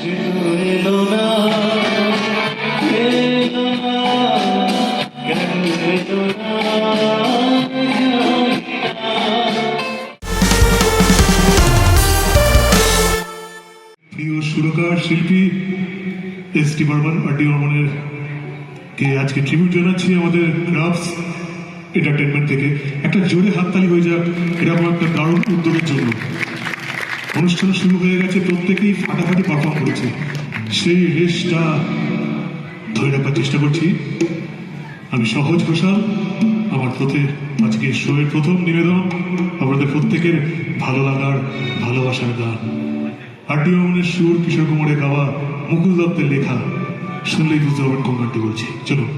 প্রিয় সুরকার শিল্পী এস.টি. বর্মন আর.ডি. বর্মনের কে আজকে ট্রিবিউট জানাচ্ছি আমাদের ক্রাফটস এন্টারটেনমেন্ট থেকে। একটা জোরে হাততালি হয়ে যাক এরকম একটা দারুণ উদ্যোগের জন্য। অনুষ্ঠান শুরু হয়ে গেছে, প্রত্যেকেই ফাটাফাটি পারফর্ম করেছে, সেই রেশটা ধরে রাখার চেষ্টা করছি। আমি সহজ ঘোষাল, আমার আজকে শোয়ের প্রথম নিবেদন আপনাদের প্রত্যেকের ভালো লাগার ভালোবাসার গান। আর.ডি. বর্মনের সুর, কিশোর কুমারের গাওয়া, মুকুল দত্তের লেখা, শুনলেই বুঝতে পারবেন কোন গানটি বলছি। চলুন।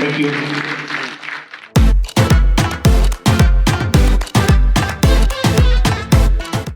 Thank you.